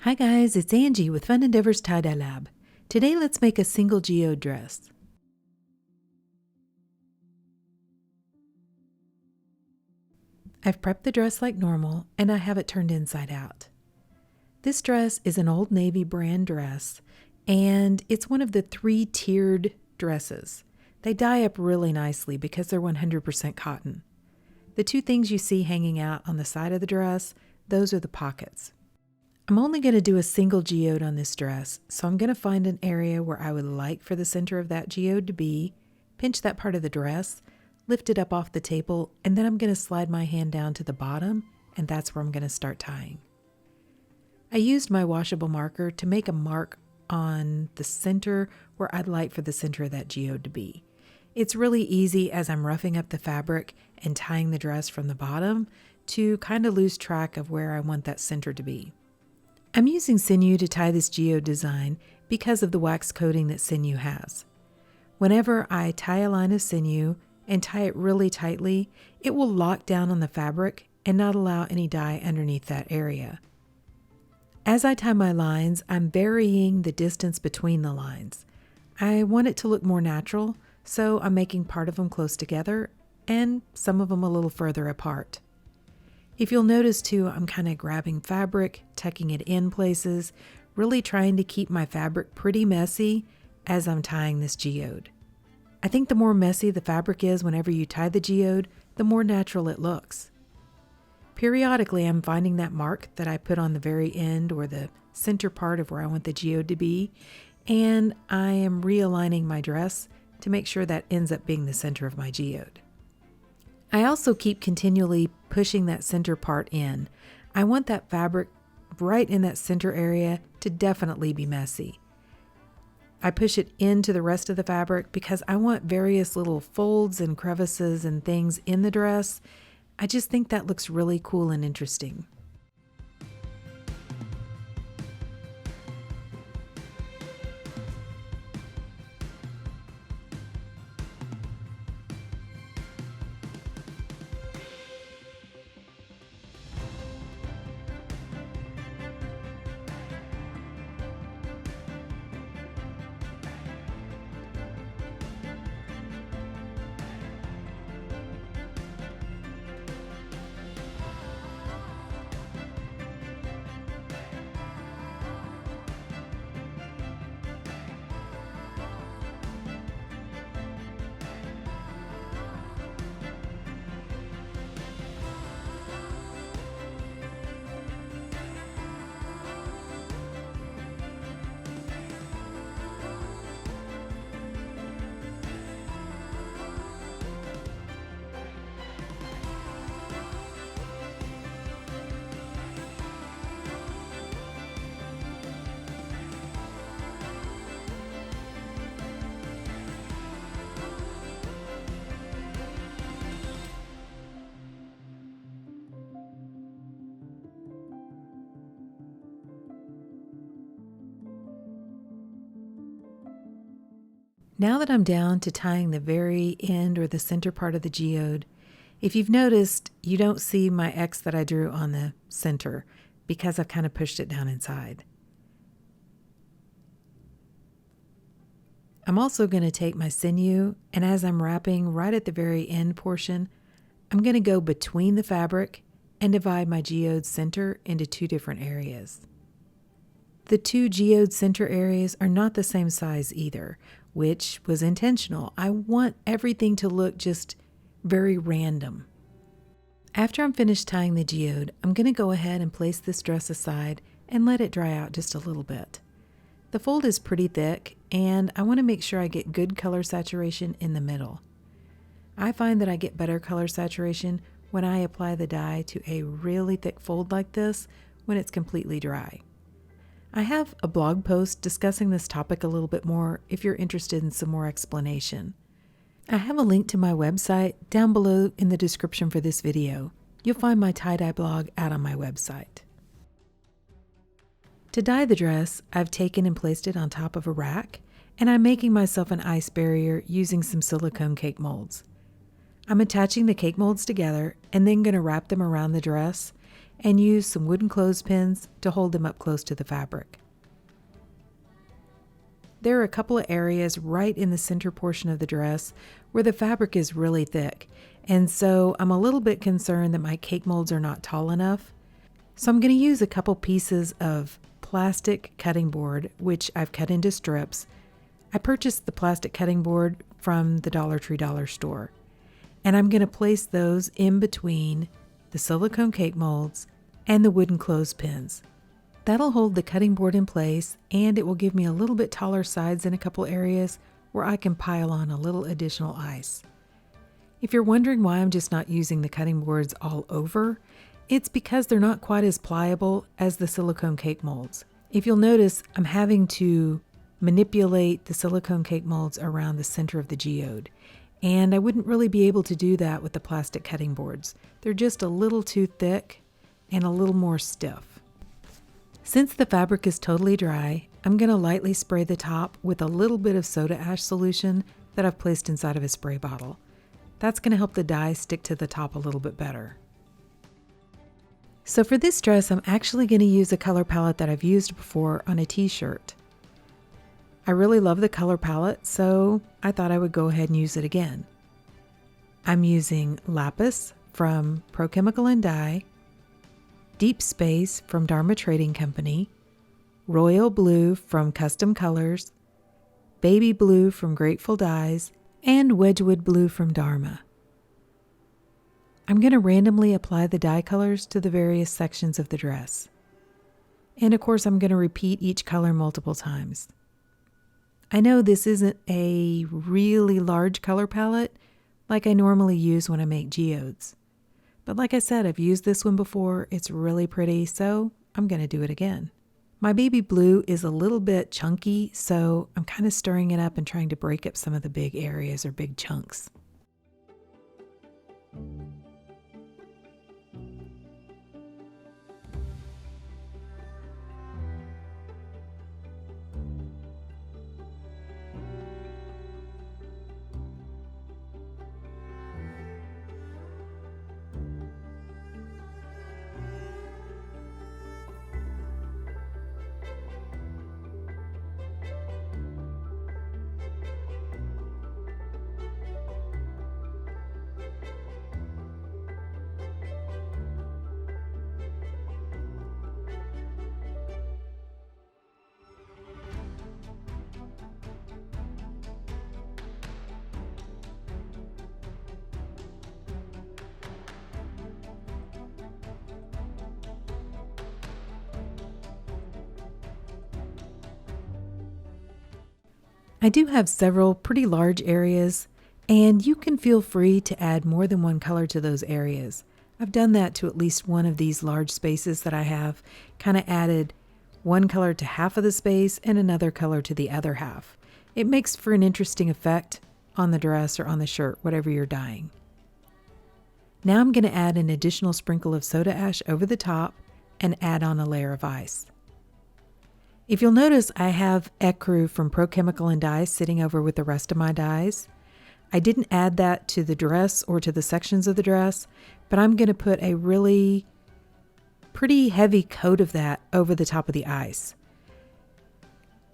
Hi guys, it's Angie with Fun Endeavors Tie-Dye Lab. Today let's make a single geode dress. I've prepped the dress like normal and I have it turned inside out. This dress is an Old Navy brand dress and it's one of the 3-tiered dresses. They dye up really nicely because they're 100% cotton. The two things you see hanging out on the side of the dress, those are the pockets. I'm only going to do a single geode on this dress, so I'm going to find an area where I would like for the center of that geode to be, pinch that part of the dress, lift it up off the table, and then I'm going to slide my hand down to the bottom, and that's where I'm going to start tying. I used my washable marker to make a mark on the center where I'd like for the center of that geode to be. It's really easy as I'm roughing up the fabric and tying the dress from the bottom to kind of lose track of where I want that center to be. I'm using sinew to tie this geode design because of the wax coating that sinew has. Whenever I tie a line of sinew and tie it really tightly, it will lock down on the fabric and not allow any dye underneath that area. As I tie my lines, I'm varying the distance between the lines. I want it to look more natural, so I'm making part of them close together and some of them a little further apart. If you'll notice too, I'm kind of grabbing fabric, tucking it in places, really trying to keep my fabric pretty messy as I'm tying this geode. I think the more messy the fabric is whenever you tie the geode, the more natural it looks. Periodically, I'm finding that mark that I put on the very end or the center part of where I want the geode to be, and I am realigning my dress to make sure that ends up being the center of my geode. I also keep continually pushing that center part in. I want that fabric right in that center area to definitely be messy. I push it into the rest of the fabric because I want various little folds and crevices and things in the dress. I just think that looks really cool and interesting. Now that I'm down to tying the very end or the center part of the geode, if you've noticed, you don't see my X that I drew on the center because I've kind of pushed it down inside. I'm also going to take my sinew, and as I'm wrapping right at the very end portion, I'm going to go between the fabric and divide my geode center into two different areas. The two geode center areas are not the same size either, which was intentional. I want everything to look just very random. After I'm finished tying the geode, I'm going to go ahead and place this dress aside and let it dry out just a little bit. The fold is pretty thick, and I want to make sure I get good color saturation in the middle. I find that I get better color saturation when I apply the dye to a really thick fold like this when it's completely dry. I have a blog post discussing this topic a little bit more if you're interested in some more explanation. I have a link to my website down below in the description for this video. You'll find my tie-dye blog out on my website. To dye the dress, I've taken and placed it on top of a rack, and I'm making myself an ice barrier using some silicone cake molds. I'm attaching the cake molds together and then going to wrap them around the dress and use some wooden clothespins to hold them up close to the fabric. There are a couple of areas right in the center portion of the dress where the fabric is really thick, and so I'm a little bit concerned that my cake molds are not tall enough. So I'm going to use a couple pieces of plastic cutting board, which I've cut into strips. I purchased the plastic cutting board from the Dollar Tree dollar store, and I'm going to place those in between the silicone cake molds and the wooden clothespins. That'll hold the cutting board in place, and it will give me a little bit taller sides in a couple areas where I can pile on a little additional ice. If you're wondering why I'm just not using the cutting boards all over, it's because they're not quite as pliable as the silicone cake molds. If you'll notice, I'm having to manipulate the silicone cake molds around the center of the geode, and I wouldn't really be able to do that with the plastic cutting boards. They're just a little too thick and a little more stiff. Since the fabric is totally dry, I'm going to lightly spray the top with a little bit of soda ash solution that I've placed inside of a spray bottle. That's going to help the dye stick to the top a little bit better. So for this dress, I'm actually going to use a color palette that I've used before on a t-shirt. I really love the color palette, so I thought I would go ahead and use it again. I'm using Lapis from Pro Chemical and Dye, Deep Space from Dharma Trading Company, Royal Blue from Custom Colors, Baby Blue from Grateful Dyes, and Wedgwood Blue from Dharma. I'm going to randomly apply the dye colors to the various sections of the dress. And of course, I'm going to repeat each color multiple times. I know this isn't a really large color palette like I normally use when I make geodes. But like I said, I've used this one before. It's really pretty, so I'm going to do it again. My baby blue is a little bit chunky, so I'm kind of stirring it up and trying to break up some of the big areas or big chunks. I do have several pretty large areas, and you can feel free to add more than one color to those areas. I've done that to at least one of these large spaces that I have, kind of added one color to half of the space and another color to the other half. It makes for an interesting effect on the dress or on the shirt, whatever you're dyeing. Now I'm going to add an additional sprinkle of soda ash over the top and add on a layer of ice. If you'll notice, I have ecru from Pro Chemical and Dye sitting over with the rest of my dyes. I didn't add that to the dress or to the sections of the dress, but I'm going to put a really pretty heavy coat of that over the top of the ice.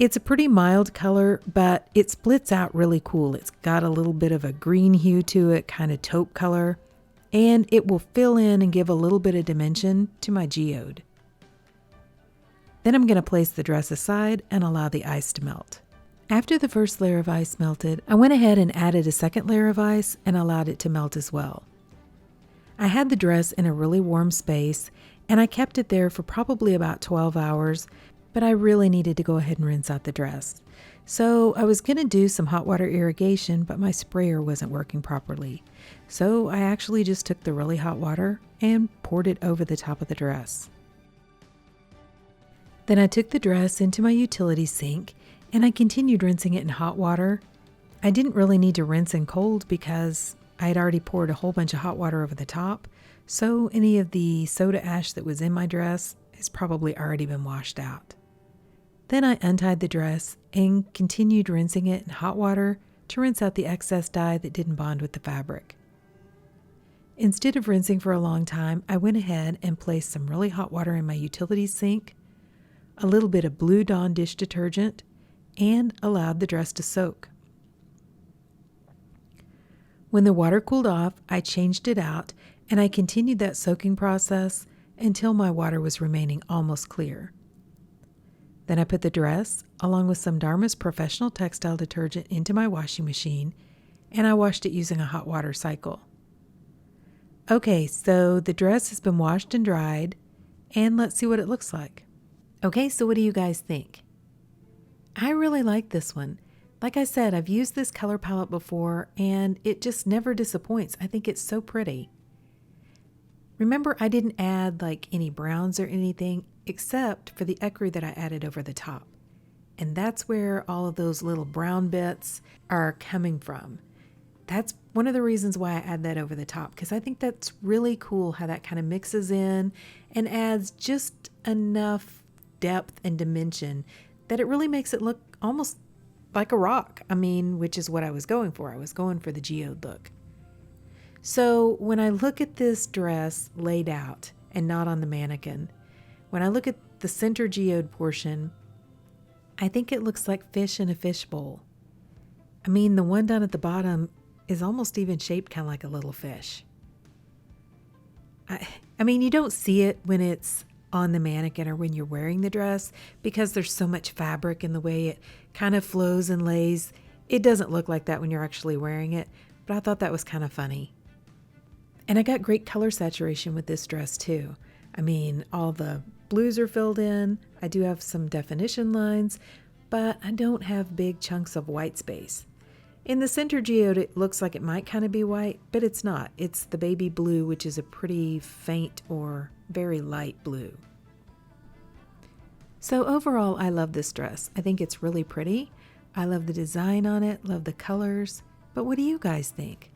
It's a pretty mild color, but it splits out really cool. It's got a little bit of a green hue to it, kind of taupe color, and it will fill in and give a little bit of dimension to my geode. Then I'm going to place the dress aside and allow the ice to melt. After the first layer of ice melted, I went ahead and added a second layer of ice and allowed it to melt as well. I had the dress in a really warm space, and I kept it there for probably about 12 hours, but I really needed to go ahead and rinse out the dress. So I was going to do some hot water irrigation, but my sprayer wasn't working properly. So I actually just took the really hot water and poured it over the top of the dress. Then I took the dress into my utility sink and I continued rinsing it in hot water. I didn't really need to rinse in cold because I had already poured a whole bunch of hot water over the top, so any of the soda ash that was in my dress has probably already been washed out. Then I untied the dress and continued rinsing it in hot water to rinse out the excess dye that didn't bond with the fabric. Instead of rinsing for a long time, I went ahead and placed some really hot water in my utility sink, a little bit of Blue Dawn dish detergent, and allowed the dress to soak. When the water cooled off, I changed it out and I continued that soaking process until my water was remaining almost clear. Then I put the dress, along with some Dharma's professional textile detergent, into my washing machine, and I washed it using a hot water cycle. Okay, so the dress has been washed and dried, and let's see what it looks like. Okay, so what do you guys think? I really like this one. Like I said, I've used this color palette before, and it just never disappoints. I think it's so pretty. Remember, I didn't add like any browns or anything except for the ecru that I added over the top. And that's where all of those little brown bits are coming from. That's one of the reasons why I add that over the top, because I think that's really cool how that kind of mixes in and adds just enough depth and dimension that it really makes it look almost like a rock. I mean, which is what I was going for. I was going for the geode look. So when I look at this dress laid out and not on the mannequin, when I look at the center geode portion, I think it looks like fish in a fishbowl. I mean, the one down at the bottom is almost even shaped kind of like a little fish. I mean, you don't see it when it's on the mannequin or when you're wearing the dress because there's so much fabric in the way it kind of flows and lays. It doesn't look like that when you're actually wearing it, but I thought that was kind of funny. And I got great color saturation with this dress too. I mean, all the blues are filled in. I do have some definition lines, but I don't have big chunks of white space. In the center geode, it looks like it might kind of be white, but it's not. It's the baby blue, which is a pretty faint or very light blue. So overall, I love this dress. I think it's really pretty. I love the design on it, love the colors. But what do you guys think?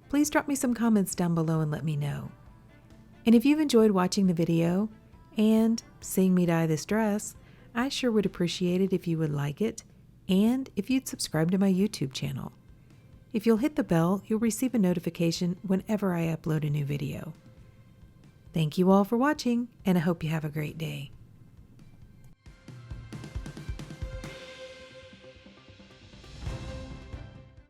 Please drop me some comments down below and let me know. And if you've enjoyed watching the video and seeing me dye this dress, I sure would appreciate it if you would like it and if you'd subscribe to my YouTube channel. If you'll hit the bell, you'll receive a notification whenever I upload a new video. Thank you all for watching, and I hope you have a great day.